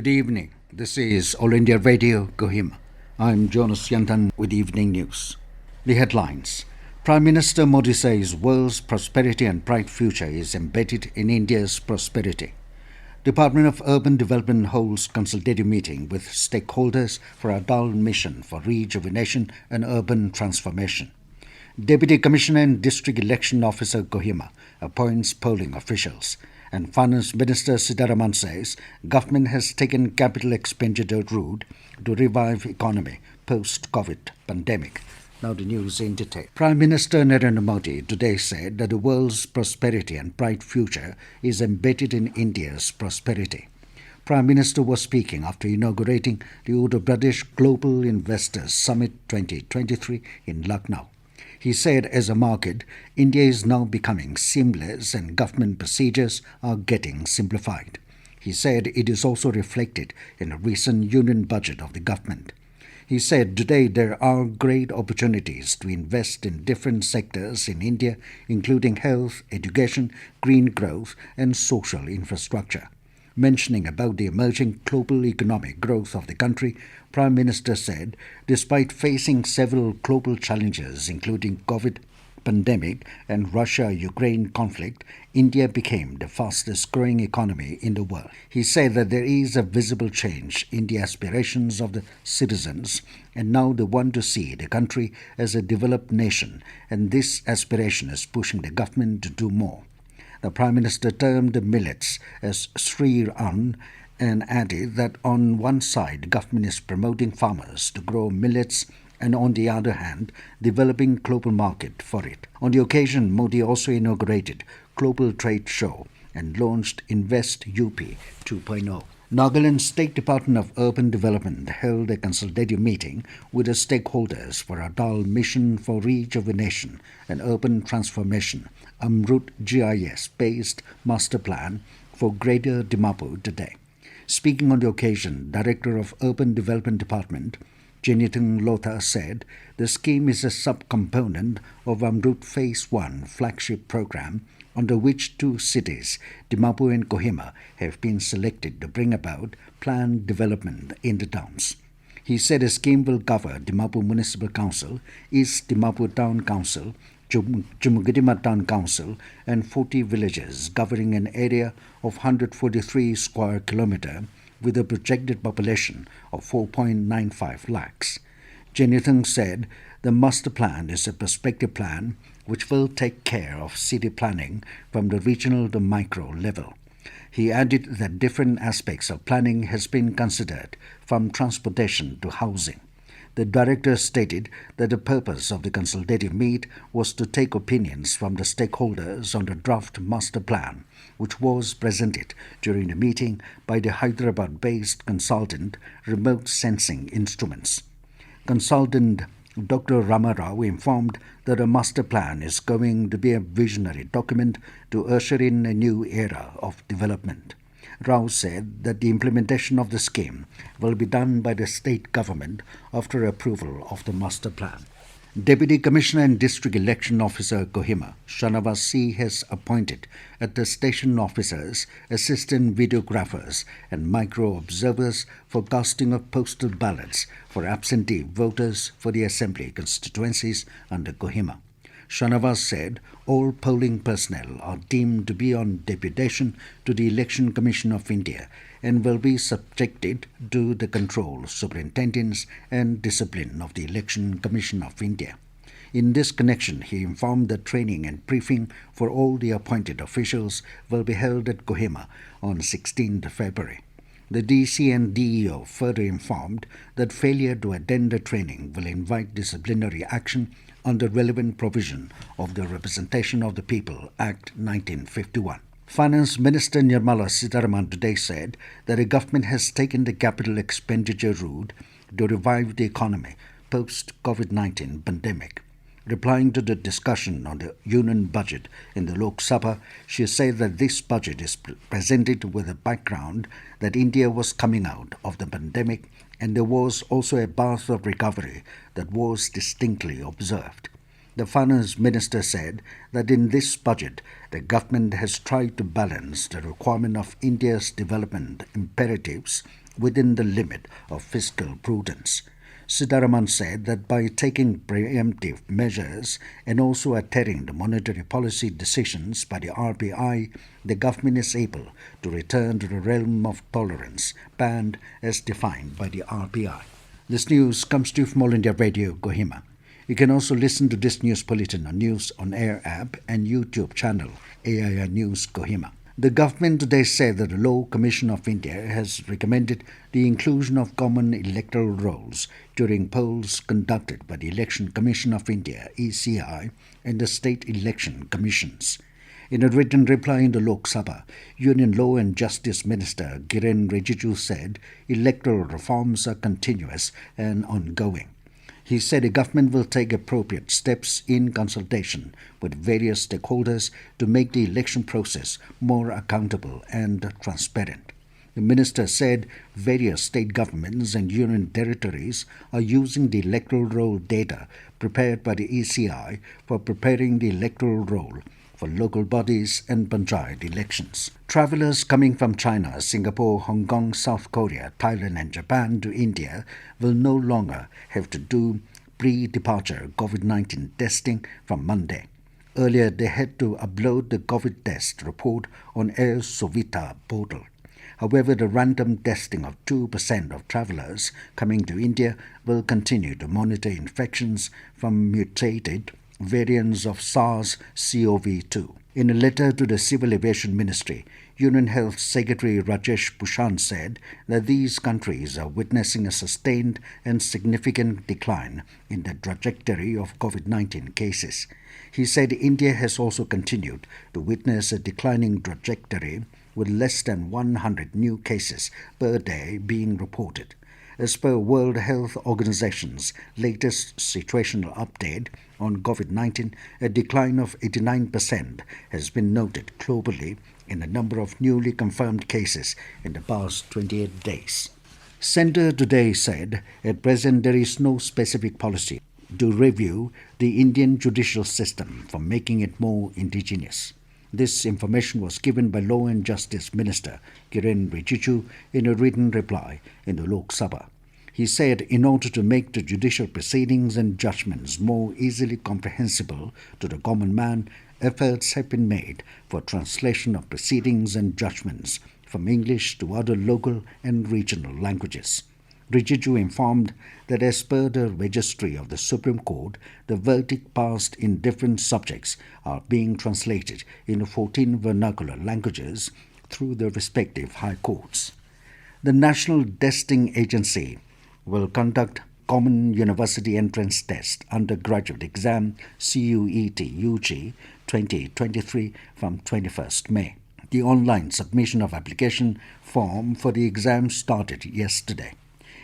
Good evening. This is All India Radio, Kohima. I'm Jonas Yantan with Evening News. The headlines. Prime Minister Modi says world's prosperity and bright future is embedded in India's prosperity. Department of Urban Development holds consultative meeting with stakeholders for Atal Mission for Rejuvenation and Urban Transformation. Deputy Commissioner and District Election Officer Kohima appoints polling officials. And Finance Minister Sitharaman says government has taken capital expenditure route to revive economy post-COVID pandemic. Now the news in detail. Prime Minister Narendra Modi today said that the world's prosperity and bright future is embedded in India's prosperity. Prime Minister was speaking after inaugurating the Uttar Pradesh Global Investors Summit 2023 in Lucknow. He said as a market, India is now becoming seamless and government procedures are getting simplified. He said it is also reflected in a recent union budget of the government. He said today there are great opportunities to invest in different sectors in India, including health, education, green growth and social infrastructure. Mentioning about the emerging global economic growth of the country, Prime Minister said, despite facing several global challenges including COVID pandemic and Russia-Ukraine conflict, India became the fastest growing economy in the world. He said that there is a visible change in the aspirations of the citizens and now they want to see the country as a developed nation, and this aspiration is pushing the government to do more. The Prime Minister termed millets as Sri Ann and added that on one side government is promoting farmers to grow millets and on the other hand developing global market for it. On the occasion, Modi also inaugurated Global Trade Show and launched Invest UP 2.0. Nagaland State Department of Urban Development held a consultative meeting with the stakeholders for Atal Mission for Rejuvenation and Urban Transformation, Amrut GIS-based master plan for Greater Dimapur today. Speaking on the occasion, Director of Urban Development Department, Jenithung Lotha, said the scheme is a subcomponent of Amrut Phase 1 flagship program under which two cities, Dimapur and Kohima, have been selected to bring about planned development in the towns. He said a scheme will cover Dimapur Municipal Council, East Dimapur Town Council, Jumugidima Town Council and 40 villages covering an area of 143 square kilometre with a projected population of 4.95 lakhs. Jenithung said the master plan is a prospective plan which will take care of city planning from the regional to micro level. He added that different aspects of planning has been considered, from transportation to housing. The director stated that the purpose of the consultative meet was to take opinions from the stakeholders on the draft master plan, which was presented during the meeting by the Hyderabad-based consultant Remote Sensing Instruments. Consultant Dr. Ramarao informed that a master plan is going to be a visionary document to usher in a new era of development. Rao said that the implementation of the scheme will be done by the state government after approval of the master plan. Deputy Commissioner and District Election Officer Kohima, Shanavas C, has appointed at the station officers, assistant videographers and micro-observers for casting of postal ballots for absentee voters for the assembly constituencies under Kohima. Shanavas said all polling personnel are deemed to be on deputation to the Election Commission of India and will be subjected to the control, superintendence and discipline of the Election Commission of India. In this connection, he informed that training and briefing for all the appointed officials will be held at Kohima on 16th February. The DC and DEO further informed that failure to attend the training will invite disciplinary action under relevant provision of the Representation of the People Act 1951. Finance Minister Nirmala Sitharaman today said that the government has taken the capital expenditure route to revive the economy post-COVID-19 pandemic. Replying to the discussion on the union budget in the Lok Sabha, she said that this budget is presented with a background that India was coming out of the pandemic and there was also a path of recovery that was distinctly observed. The Finance Minister said that in this budget, the government has tried to balance the requirement of India's development imperatives within the limit of fiscal prudence. Sitharaman said that by taking preemptive measures and also adhering to monetary policy decisions by the RBI, the government is able to return to the realm of tolerance banned as defined by the RBI. This news comes to you from All India Radio, Kohima. You can also listen to this news bulletin on News on Air app and YouTube channel AIR News Kohima. The government today said that the Law Commission of India has recommended the inclusion of common electoral rolls during polls conducted by the Election Commission of India (ECI) and the state election commissions. In a written reply in the Lok Sabha, Union Law and Justice Minister Kiren Rijiju said electoral reforms are continuous and ongoing. He said the government will take appropriate steps in consultation with various stakeholders to make the election process more accountable and transparent. The minister said various state governments and union territories are using the electoral roll data prepared by the ECI for preparing the electoral roll for local bodies and panchayat elections. Travellers coming from China, Singapore, Hong Kong, South Korea, Thailand and Japan to India will no longer have to do pre-departure COVID-19 testing from Monday. Earlier, they had to upload the COVID test report on Air Sovita portal. However, the random testing of 2% of travellers coming to India will continue to monitor infections from mutated variants of SARS-CoV-2. In a letter to the Civil Aviation Ministry, Union Health Secretary Rajesh Bhushan said that these countries are witnessing a sustained and significant decline in the trajectory of COVID-19 cases. He said India has also continued to witness a declining trajectory with less than 100 new cases per day being reported. As per World Health Organization's latest situational update on COVID-19, a decline of 89% has been noted globally in the number of newly confirmed cases in the past 28 days. Centre today said at present there is no specific policy to review the Indian judicial system for making it more indigenous. This information was given by Law and Justice Minister Kiren Rijiju in a written reply in the Lok Sabha. He said in order to make the judicial proceedings and judgments more easily comprehensible to the common man, efforts have been made for translation of proceedings and judgments from English to other local and regional languages. Rijiju informed that as per the registry of the Supreme Court, the verdict passed in different subjects are being translated into 14 vernacular languages through the respective high courts. The National Testing Agency will conduct Common University Entrance Test undergraduate exam CUET UG 2023 from 21st May. The online submission of application form for the exam started yesterday.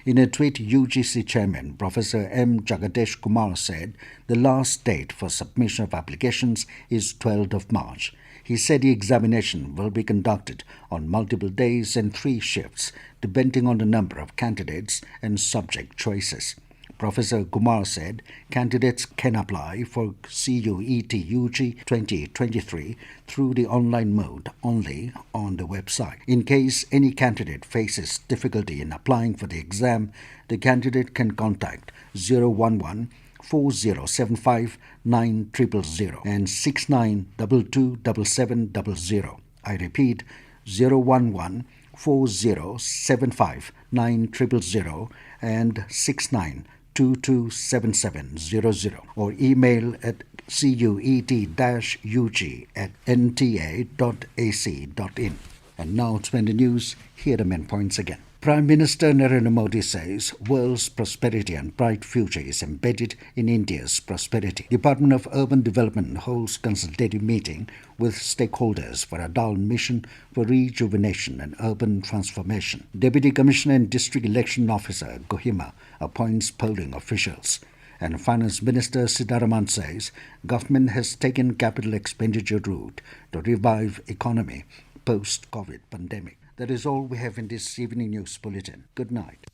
In a tweet, UGC Chairman Professor M. Jagadesh Kumar said the last date for submission of applications is 12th of March. He said the examination will be conducted on multiple days and 3 shifts, depending on the number of candidates and subject choices. Professor Kumar said candidates can apply for CUET UG 2023 through the online mode only on the website. In case any candidate faces difficulty in applying for the exam, the candidate can contact 011 4075 9000 and 69227700. I repeat, 011 4075 9000 and 69227700, or email at cuet-ug@nta.ac.in. And now to the news, here are the main points again. Prime Minister Narendra Modi says world's prosperity and bright future is embedded in India's prosperity. Department of Urban Development holds consultative meeting with stakeholders for Atal Mission for Rejuvenation and Urban Transformation. Deputy Commissioner and District Election Officer Kohima appoints polling officials. And Finance Minister Sitharaman says government has taken capital expenditure route to revive economy post-COVID pandemic. That is all we have in this evening news bulletin. Good night.